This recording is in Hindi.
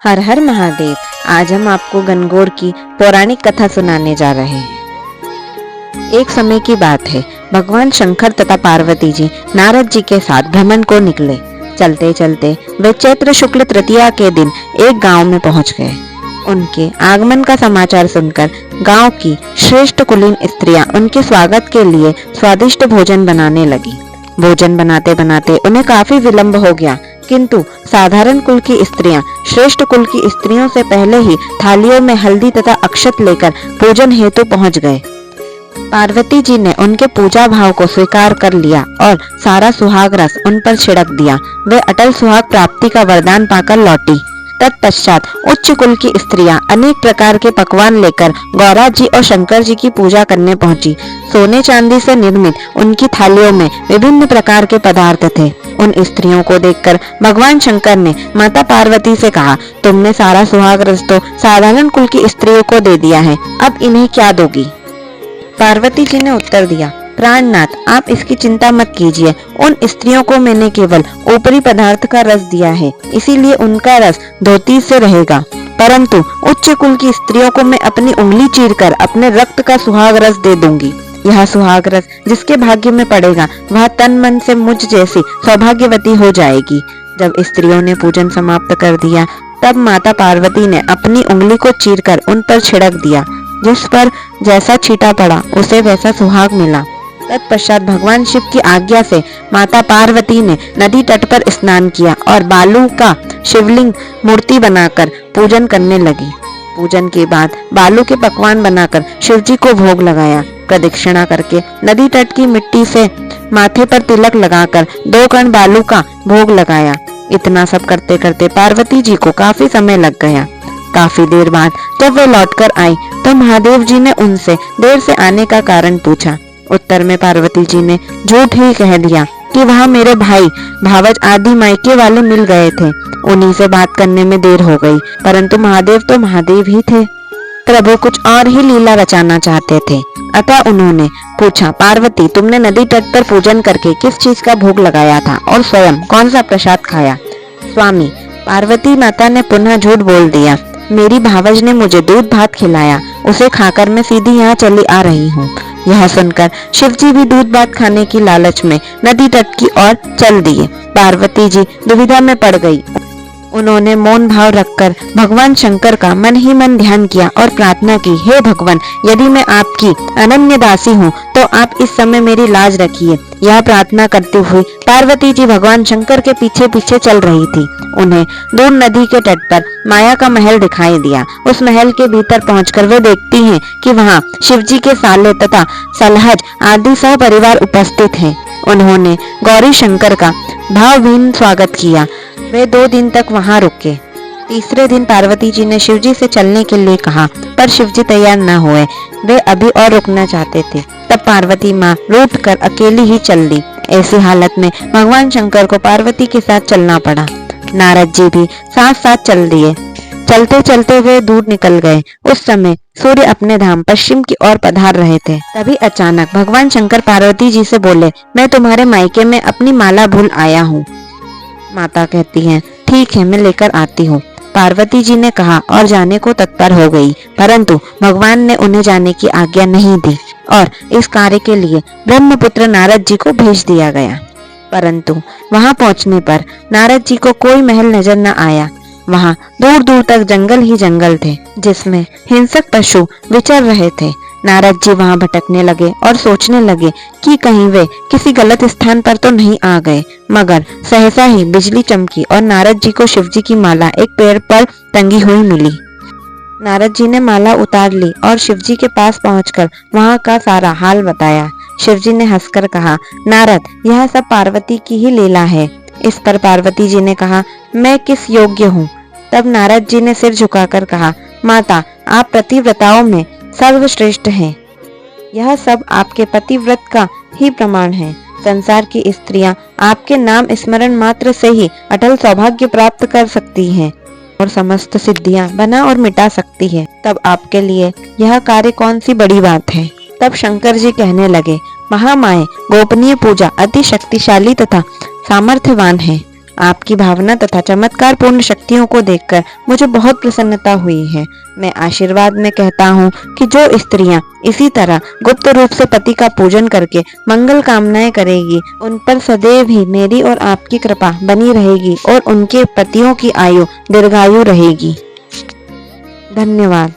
हर हर महादेव। आज हम आपको गणगौर की पौराणिक कथा सुनाने जा रहे हैं। एक समय की बात है, भगवान शंकर तथा पार्वती जी नारद जी के साथ भ्रमण को निकले। चलते चलते वे चैत्र शुक्ल तृतीया के दिन एक गांव में पहुंच गए। उनके आगमन का समाचार सुनकर गांव की श्रेष्ठ कुलीन स्त्रियां उनके स्वागत के लिए स्वादिष्ट भोजन बनाने लगी। भोजन बनाते बनाते उन्हें काफी विलंब हो गया, किंतु साधारण कुल की स्त्रियां श्रेष्ठ कुल की स्त्रियों से पहले ही थालियों में हल्दी तथा अक्षत लेकर पूजन हेतु पहुंच गए। पार्वती जी ने उनके पूजा भाव को स्वीकार कर लिया और सारा सुहाग रस उन पर छिड़क दिया। वे अटल सुहाग प्राप्ति का वरदान पाकर लौटी। तत्पश्चात उच्च कुल की स्त्रियां अनेक प्रकार के पकवान लेकर गौरा जी और शंकर जी की पूजा करने पहुंची। सोने चांदी से निर्मित उनकी थालियों में विभिन्न प्रकार के पदार्थ थे। उन स्त्रियों को देखकर भगवान शंकर ने माता पार्वती से कहा, तुमने सारा सुहाग रस तो साधारण कुल की स्त्रियों को दे दिया है, अब इन्हें क्या दोगी? पार्वती जी ने उत्तर दिया, प्राणनाथ, आप इसकी चिंता मत कीजिए। उन स्त्रियों को मैंने केवल ऊपरी पदार्थ का रस दिया है, इसीलिए उनका रस धोती से रहेगा, परंतु उच्च कुल की स्त्रियों को मैं अपनी उंगली चीरकर अपने रक्त का सुहाग रस दे दूंगी। यह सुहाग रस जिसके भाग्य में पड़ेगा वह तन मन से मुझ जैसी सौभाग्यवती हो जाएगी। जब स्त्रियों ने पूजन समाप्त कर दिया, तब माता पार्वती ने अपनी उंगली को चीरकर उन पर छिड़क दिया। जिस पर जैसा छींटा पड़ा उसे वैसा सुहाग मिला। तत्पश्चात भगवान शिव की आज्ञा से माता पार्वती ने नदी तट पर स्नान किया और बालू का शिवलिंग मूर्ति बनाकर पूजन करने लगी। पूजन के बाद बालू के पकवान बनाकर शिव जी को भोग लगाया। प्रदक्षिणा करके नदी तट की मिट्टी से माथे पर तिलक लगाकर 2 कण बालू का भोग लगाया। इतना सब करते करते पार्वती जी को काफी समय लग गया। काफी देर बाद जब वे लौटकर आई तो महादेव जी ने उनसे देर से आने का कारण पूछा। उत्तर में पार्वती जी ने झूठ ही कह दिया कि वहाँ मेरे भाई भावज आदि मायके वाले मिल गए थे, उन्हीं से बात करने में देर हो गई, परंतु महादेव तो महादेव ही थे। प्रभु कुछ और ही लीला रचाना चाहते थे। अतः उन्होंने पूछा, पार्वती, तुमने नदी तट पर पूजन करके किस चीज का भोग लगाया था और स्वयं कौन सा प्रसाद खाया? स्वामी, पार्वती माता ने पुनः झूठ बोल दिया। मेरी भावज ने मुझे दूध भात खिलाया, उसे खाकर मैं सीधी यहाँ चली आ रही हूँ। यह सुनकर शिवजी भी दूध भात खाने की लालच में नदी तट की ओर चल दिए। पार्वती जी दुविधा में पड़ गई। उन्होंने मौन भाव रखकर भगवान शंकर का मन ही मन ध्यान किया और प्रार्थना की, हे भगवान, यदि मैं आपकी अनन्य दासी हूँ तो आप इस समय मेरी लाज रखिए। यह प्रार्थना करती हुई पार्वती जी भगवान शंकर के पीछे पीछे चल रही थी। उन्हें दूर नदी के तट पर माया का महल दिखाई दिया। उस महल के भीतर पहुंचकर वे देखती हैं कि वहाँ शिवजी के साले तथा सलहज आदि सह परिवार उपस्थित हैं। उन्होंने गौरी शंकर का भावभीन स्वागत किया। वे 2 दिन तक वहां रुके। तीसरे दिन पार्वती जी ने शिवजी से चलने के लिए कहा, पर शिवजी तैयार न हुए। वे अभी और रुकना चाहते थे। तब पार्वती माँ रूठ कर अकेली ही चल दी। ऐसी हालत में भगवान शंकर को पार्वती के साथ चलना पड़ा। नारद जी भी साथ साथ चल दिए। चलते चलते वे दूर निकल गए। उस समय सूर्य अपने धाम पश्चिम की ओर पधार रहे थे। तभी अचानक भगवान शंकर पार्वती जी से बोले, मैं तुम्हारे मायके में अपनी माला भूल आया हूँ। माता कहती हैं, ठीक है, मैं लेकर आती हूँ। पार्वती जी ने कहा और जाने को तत्पर हो गई, परंतु भगवान ने उन्हें जाने की आज्ञा नहीं दी और इस कार्य के लिए ब्रह्मपुत्र नारद जी को भेज दिया गया। परंतु वहां पहुंचने पर नारद जी को कोई महल नजर न आया। वहां दूर दूर तक जंगल ही जंगल थे, जिसमें हिंसक पशु विचर रहे थे। नारद जी वहां भटकने लगे और सोचने लगे कि कहीं वे किसी गलत स्थान पर तो नहीं आ गए। मगर सहसा ही बिजली चमकी और नारद जी को शिवजी की माला एक पेड़ पर टंगी हुई मिली। नारद जी ने माला उतार ली और शिवजी के पास पहुंचकर वहां का सारा हाल बताया। शिवजी ने हंसकर कहा, नारद, यह सब पार्वती की ही लीला है। इस पर पार्वती जी ने कहा, मैं किस योग्य हूँ? तब नारद जी ने सिर झुकाकर कहा, माता, आप पतिव्रताओं में सर्वश्रेष्ठ हैं। यह सब आपके पतिव्रत का ही प्रमाण है। संसार की स्त्रियां आपके नाम स्मरण मात्र से ही अटल सौभाग्य प्राप्त कर सकती हैं और समस्त सिद्धियां बना और मिटा सकती है। तब आपके लिए यह कार्य कौन सी बड़ी बात है? तब शंकर जी कहने लगे, महामाये, गोपनीय पूजा अति शक्तिशाली तथा सामर्थ्यवान है। आपकी भावना तथा चमत्कारपूर्ण शक्तियों को देखकर मुझे बहुत प्रसन्नता हुई है। मैं आशीर्वाद में कहता हूँ कि जो स्त्रियां इसी तरह गुप्त रूप से पति का पूजन करके मंगल कामनाएं करेगी, उन पर सदैव ही मेरी और आपकी कृपा बनी रहेगी और उनके पतियों की आयु दीर्घायु रहेगी। धन्यवाद।